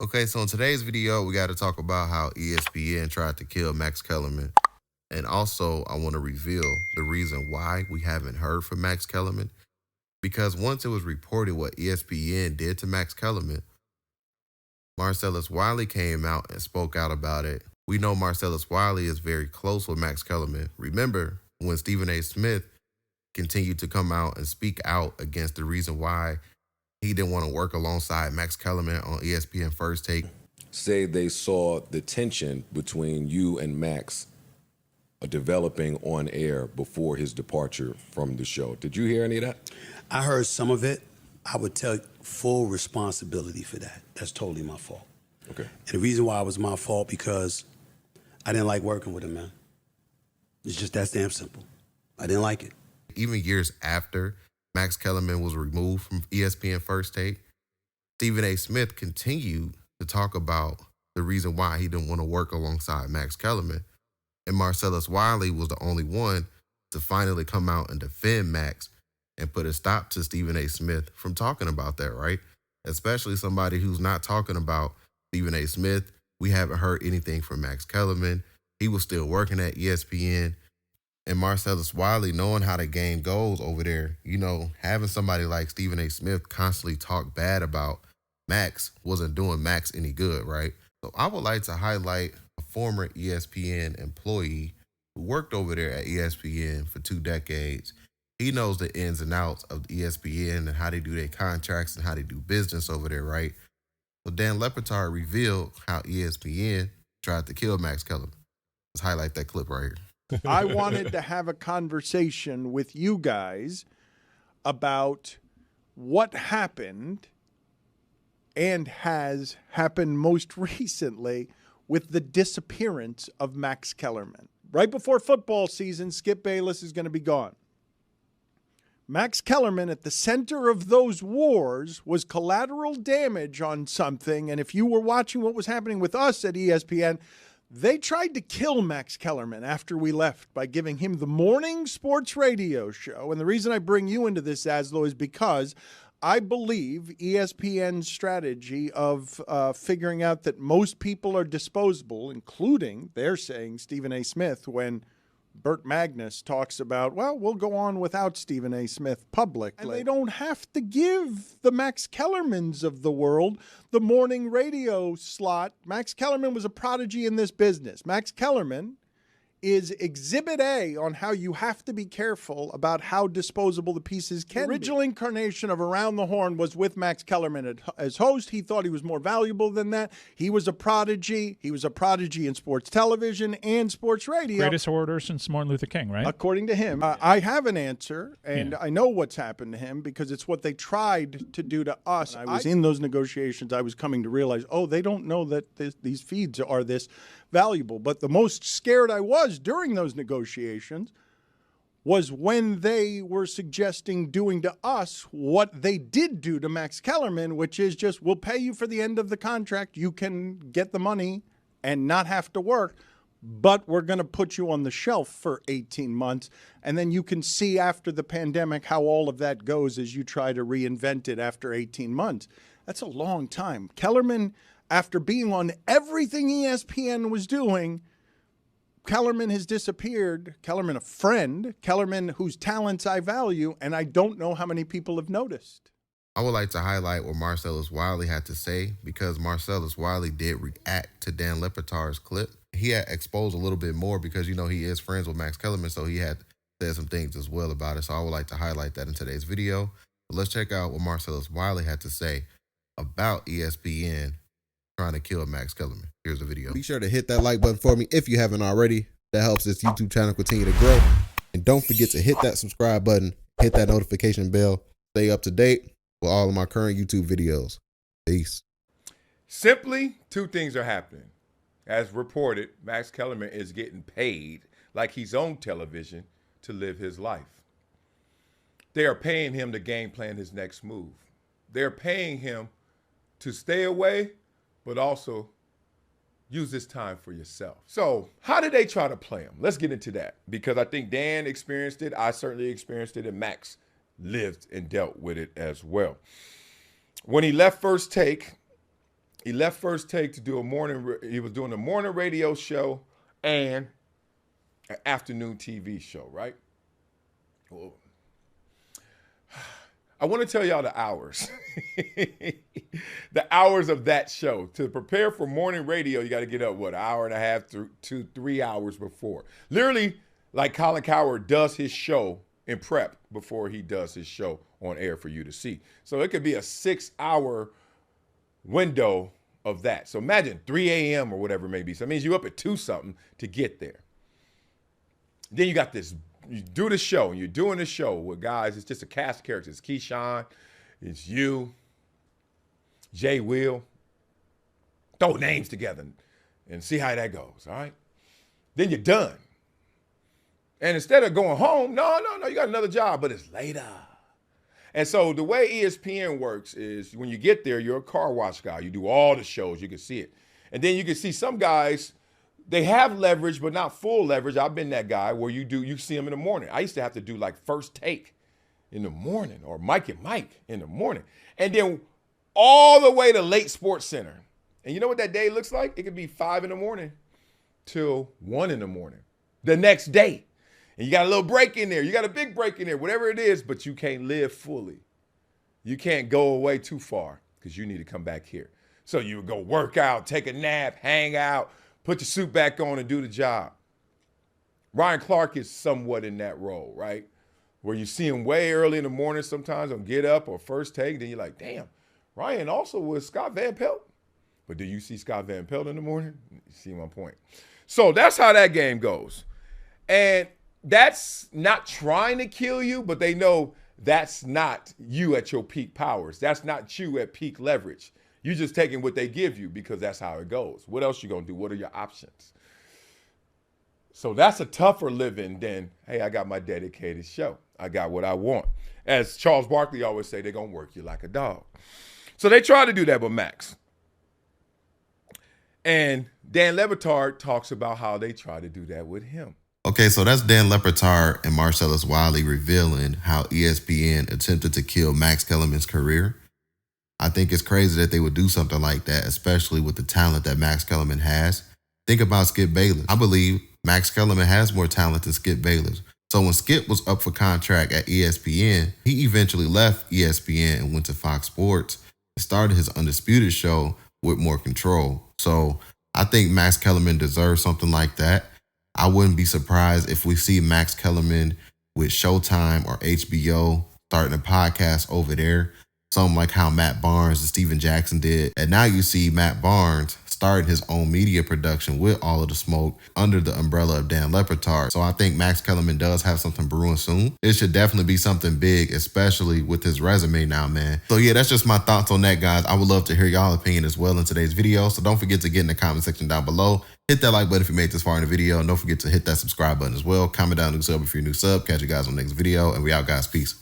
Okay, so in today's video, we got to talk about how ESPN tried to kill Max Kellerman. And also, I want to reveal the reason why we haven't heard from Max Kellerman. Because once it was reported what ESPN did to Max Kellerman, Marcellus Wiley came out and spoke out about it. We know Marcellus Wiley is very close with Max Kellerman. Remember when Stephen A. Smith continued to come out and speak out against the reason why he didn't want to work alongside Max Kellerman on ESPN First Take. Say they saw the tension between you and Max developing on air before his departure from the show. Did you hear any of that? I heard some of it. I would take full responsibility for that. That's totally my fault. Okay. And the reason why it was my fault, because I didn't like working with him, man. It's just that damn simple. I didn't like it. Even years after Max Kellerman was removed from ESPN First Take, Stephen A. Smith continued to talk about the reason why he didn't want to work alongside Max Kellerman. And Marcellus Wiley was the only one to finally come out and defend Max and put a stop to Stephen A. Smith from talking about that, right? Especially somebody who's not talking about Stephen A. Smith. We haven't heard anything from Max Kellerman. He was still working at ESPN. And Marcellus Wiley, knowing how the game goes over there, you know, having somebody like Stephen A. Smith constantly talk bad about Max wasn't doing Max any good, right? So I would like to highlight a former ESPN employee who worked over there at ESPN for 2 decades. He knows the ins and outs of ESPN and how they do their contracts and how they do business over there, right? So Dan Lebatard revealed how ESPN tried to kill Max Kellerman. Let's highlight that clip right here. I wanted to have a conversation with you guys about what happened and has happened most recently with the disappearance of Max Kellerman. Right before football season, Skip Bayless is going to be gone. Max Kellerman, at the center of those wars, was collateral damage on something. And if you were watching what was happening with us at ESPN, they tried to kill Max Kellerman after we left by giving him the morning sports radio show. And the reason I bring you into this, Aslo, is because I believe ESPN's strategy of figuring out that most people are disposable, including, they're saying, Stephen A. Smith, when Burt Magnus talks about, well, we'll go on without Stephen A. Smith publicly. And they don't have to give the Max Kellermans of the world the morning radio slot. Max Kellerman was a prodigy in this business. Max Kellerman is exhibit A on how you have to be careful about how disposable the pieces can be. The original incarnation of Around the Horn was with Max Kellerman as host. He thought he was more valuable than that. He was a prodigy. He was a prodigy in sports television and sports radio. Greatest orator since Martin Luther King, right? According to him. I have an answer, and I know what's happened to him because it's what they tried to do to us. I was in those negotiations. I was coming to realize, oh, they don't know that these feeds are this valuable. But the most scared I was during those negotiations was when they were suggesting doing to us what they did do to Max Kellerman, which is just, we'll pay you for the end of the contract. You can get the money and not have to work, but we're going to put you on the shelf for 18 months. And then you can see after the pandemic how all of that goes as you try to reinvent it after 18 months. That's a long time. Kellerman, after being on everything ESPN was doing, Kellerman has disappeared. Kellerman, a friend. Kellerman, whose talents I value, and I don't know how many people have noticed. I would like to highlight what Marcellus Wiley had to say because Marcellus Wiley did react to Dan Lebatard's clip. He had exposed a little bit more because, you know, he is friends with Max Kellerman, so he had said some things as well about it. So I would like to highlight that in today's video. But let's check out what Marcellus Wiley had to say about ESPN trying to kill Max Kellerman. Here's the video. Be sure to hit that like button for me if you haven't already. That helps this YouTube channel continue to grow. And don't forget to hit that subscribe button, hit that notification bell, stay up to date with all of my current YouTube videos. Peace. Simply, 2 things are happening. As reported, Max Kellerman is getting paid like he's on television to live his life. They are paying him to game plan his next move. They're paying him to stay away, but also use this time for yourself. So how did they try to play him? Let's get into that, because I think Dan experienced it. I certainly experienced it, and Max lived and dealt with it as well. When he left First Take, He left First Take to do he was doing a morning radio show and an afternoon TV show, right? Well, I want to tell y'all the hours. The hours of that show. To prepare for morning radio, you got to get up, an hour and a half to 3 hours before. Literally, like Colin Cowherd does his show in prep before he does his show on air for you to see. So it could be a 6-hour window of that. So imagine 3 a.m. or whatever it may be. So it means you're up at 2 something to get there. Then you got this, you do the show, and you're doing the show with guys. It's just a cast of characters. It's Keyshawn, it's you, Jay Will. Throw names together and see how that goes, all right? Then you're done. And instead of going home, no, you got another job, but it's later. And so the way ESPN works is when you get there, you're a car wash guy. You do all the shows, you can see it. And then you can see some guys, they have leverage, but not full leverage. I've been that guy where you see them in the morning. I used to have to do like First Take in the morning or Mike and Mike in the morning. And then all the way to late Sports Center. And you know what that day looks like? It could be 5 in the morning till 1 in the morning the next day. And you got a little break in there. You got a big break in there, whatever it is, but you can't live fully. You can't go away too far because you need to come back here. So you would go work out, take a nap, hang out, put your suit back on and do the job. Ryan Clark is somewhat in that role, right? Where you see him way early in the morning sometimes on Get Up or First Take. Then you're like, damn, Ryan also was Scott Van Pelt. But do you see Scott Van Pelt in the morning? You see my point. So that's how that game goes. And that's not trying to kill you, but they know that's not you at your peak powers. That's not you at peak leverage. You're just taking what they give you because that's how it goes. What else you gonna do? What are your options? So that's a tougher living than, hey, I got my dedicated show. I got what I want. As Charles Barkley always say, they're gonna work you like a dog. So they try to do that with Max. And Dan Lebatard talks about how they try to do that with him. Okay, so that's Dan Lebatard and Marcellus Wiley revealing how ESPN attempted to kill Max Kellerman's career. I think it's crazy that they would do something like that, especially with the talent that Max Kellerman has. Think about Skip Bayless. I believe Max Kellerman has more talent than Skip Bayless. So when Skip was up for contract at ESPN, he eventually left ESPN and went to Fox Sports and started his Undisputed show with more control. So I think Max Kellerman deserves something like that. I wouldn't be surprised if we see Max Kellerman with Showtime or HBO starting a podcast over there. Something like how Matt Barnes and Steven Jackson did. And now you see Matt Barnes starting his own media production with All of the Smoke under the umbrella of Dan Lebatard. So I think Max Kellerman does have something brewing soon. It should definitely be something big, especially with his resume now, man. So yeah, that's just my thoughts on that, guys. I would love to hear y'all opinion as well in today's video. So don't forget to get in the comment section down below. Hit that like button if you made it this far in the video. And don't forget to hit that subscribe button as well. Comment down, new sub if you're a new sub. Catch you guys on the next video. And we out, guys. Peace.